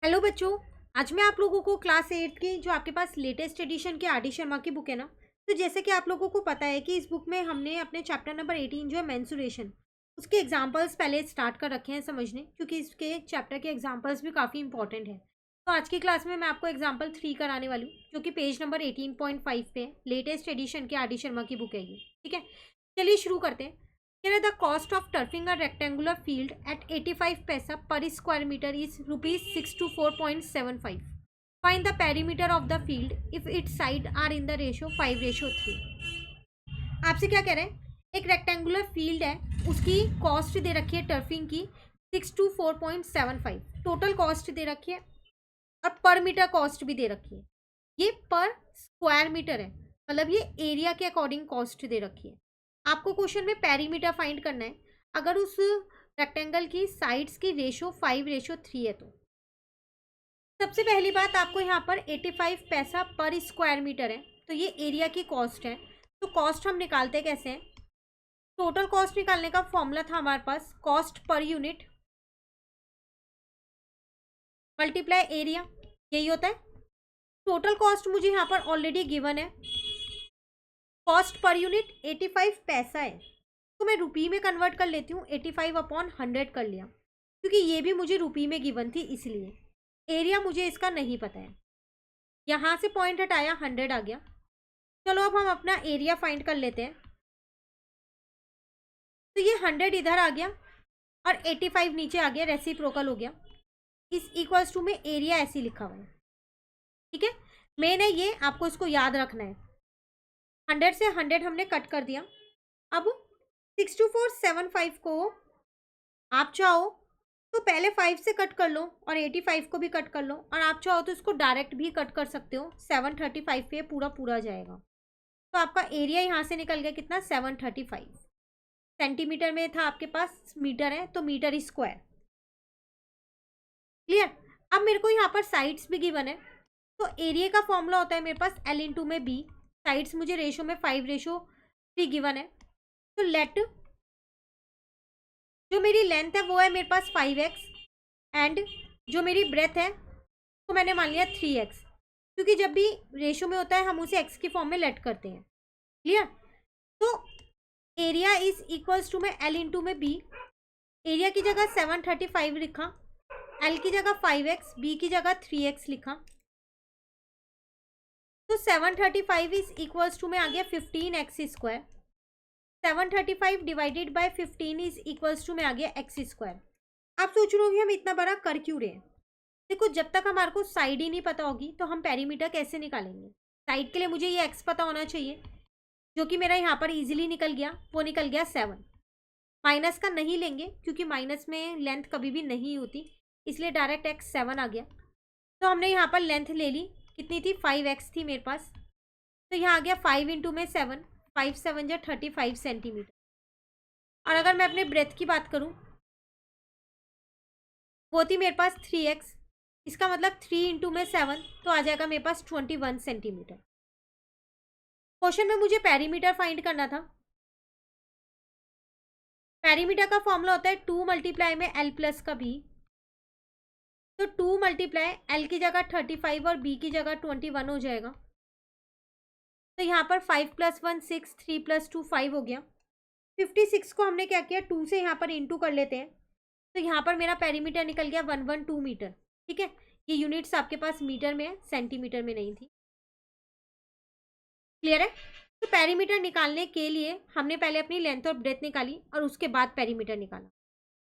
Hello बच्चों। आज मैं आप लोगों को क्लास 8 की जो आपके पास लेटेस्ट एडिशन की आर डी शर्मा की बुक है ना, तो जैसे कि आप लोगों को पता है कि इस बुक में हमने अपने चैप्टर नंबर 18 जो है मेंसुरेशन, उसके एग्जांपल्स पहले स्टार्ट कर रखे हैं समझने, क्योंकि इसके चैप्टर के एग्जांपल्स भी काफ़ी इंपॉर्टेंट है। तो आज की क्लास में मैं आपको एग्जाम्पल 3 कराने वाली हूँ, जो कि पेज नंबर 18.5 पे है। लेटेस्ट एडिशन की आर डी शर्मा की बुक है ये। ठीक है, चलिए शुरू करते हैं। The cost of turfing a rectangular field at 85 paisa per square meter is rupees 624.75. Find the perimeter of the field if its sides are in the ratio 5:3. आपसे क्या कह रहे हैं, एक रेक्टेंगुलर फील्ड है, उसकी कॉस्ट दे रखी है टर्फिंग की 624.75, टोटल कॉस्ट दे रखी है और पर मीटर कॉस्ट भी दे रखी है। ये पर स्क्वायर मीटर है, मतलब ये एरिया के अकॉर्डिंग कॉस्ट दे रखी है। आपको क्वेश्चन में पेरीमीटर फाइंड करना है अगर उस रेक्टेंगल की साइड्स की रेशो 5:3 है। तो सबसे पहली बात, आपको यहाँ पर 85 पैसा पर स्क्वायर मीटर है, तो ये एरिया की कॉस्ट है। तो कॉस्ट हम निकालते कैसे हैं? टोटल कॉस्ट निकालने का फॉर्मूला था हमारे पास, cost per unit multiply area, यही होता है। टोटल कॉस्ट मुझे यहाँ पर ऑलरेडी गिवन है, कॉस्ट पर यूनिट 85 पैसा है, तो मैं रुपी में कन्वर्ट कर लेती हूँ। 85/100 कर लिया, क्योंकि ये भी मुझे रुपी में गिवन थी, इसलिए एरिया मुझे इसका नहीं पता है। यहाँ से पॉइंट हटाया, 100 आ गया। चलो अब हम अपना एरिया फाइंड कर लेते हैं। तो ये 100 इधर आ गया और 85 नीचे आ गया, रेसिप्रोकल हो गया। इस इक्वल्स टू में एरिया ऐसे लिखा हुआ है। ठीक है, मेन है ये, आपको इसको याद रखना है। 100 से 100 हमने कट कर दिया। अब 62475 को आप चाहो तो पहले 5 से कट कर लो और 85 को भी कट कर लो, और आप चाहो तो इसको डायरेक्ट भी कट कर सकते हो। 735 पे पूरा पूरा जाएगा, तो आपका एरिया यहाँ से निकल गया कितना? 735। सेंटीमीटर में था आपके पास, मीटर है तो मीटर स्क्वायर। क्लियर? अब मेरे को यहाँ पर साइड्स भी गिवन है, तो एरिया का फॉर्मूला होता है मेरे पास L/2 में B। साइड्स मुझे रेशो में 5:3 गिवन है। तो लेट जो मेरी लेंथ है वो है मेरे पास 5x, एंड जो मेरी ब्रेथ है तो मैंने मान लिया 3x, क्योंकि जब भी रेशो में होता है हम उसे x की फॉर्म में लेट करते हैं। क्लियर? तो एरिया इज इक्वल्स टू में L/2 में B। एरिया की जगह 735 लिखा, L की जगह 5x, B की जगह 3x लिखा। तो 735 इज इक्वल्स टू में आ गया 15x square. 735 divided by 15 is equals to में आ गया x स्क्वायर। आप सोच रहे हो हम इतना बड़ा कर क्यों रहे हैं? देखो, जब तक हमारे को साइड ही नहीं पता होगी तो हम पेरीमीटर कैसे निकालेंगे? साइड के लिए मुझे ये x पता होना चाहिए, जो कि मेरा यहाँ पर इजीली निकल गया। वो निकल गया 7। माइनस का नहीं लेंगे, क्योंकि माइनस में लेंथ कभी भी नहीं होती, इसलिए डायरेक्ट x 7 आ गया। तो हमने यहाँ पर लेंथ ले ली, कितनी थी? 5x थी मेरे पास, तो यहाँ आ गया 5 इंटू में 7, 5 7 जा 35 सेंटीमीटर। और अगर मैं अपने ब्रेथ की बात करूँ, वो थी मेरे पास 3x, इसका मतलब 3 इंटू में 7, तो आ जाएगा मेरे पास 21 सेंटीमीटर। क्वेश्चन में मुझे पेरीमीटर फाइंड करना था। पेरीमीटर का फॉर्मूला होता है 2 मल्टीप्लाई में L प्लस का B। तो 2 मल्टीप्लाई L की जगह 35 और B की जगह 21 हो जाएगा। तो यहाँ पर 5 + 1 6, 3 + 2 5 हो गया। 56 को हमने क्या किया, 2 से यहाँ पर इंटू कर लेते हैं, तो यहाँ पर मेरा पेरीमीटर निकल गया 112 मीटर। ठीक है, ये यूनिट्स आपके पास मीटर में है, सेंटीमीटर में नहीं थी। क्लियर है? तो पेरीमीटर निकालने के लिए हमने पहले अपनी लेंथ और ब्रेथ निकाली और उसके बाद पेरीमीटर निकाला।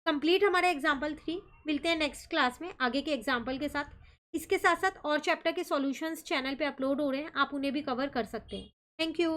कंप्लीट हमारा एग्जाम्पल 3। मिलते हैं नेक्स्ट क्लास में आगे के एग्जाम्पल के साथ। इसके साथ साथ और चैप्टर के सॉल्यूशंस चैनल पे अपलोड हो रहे हैं, आप उन्हें भी कवर कर सकते हैं। Thank you.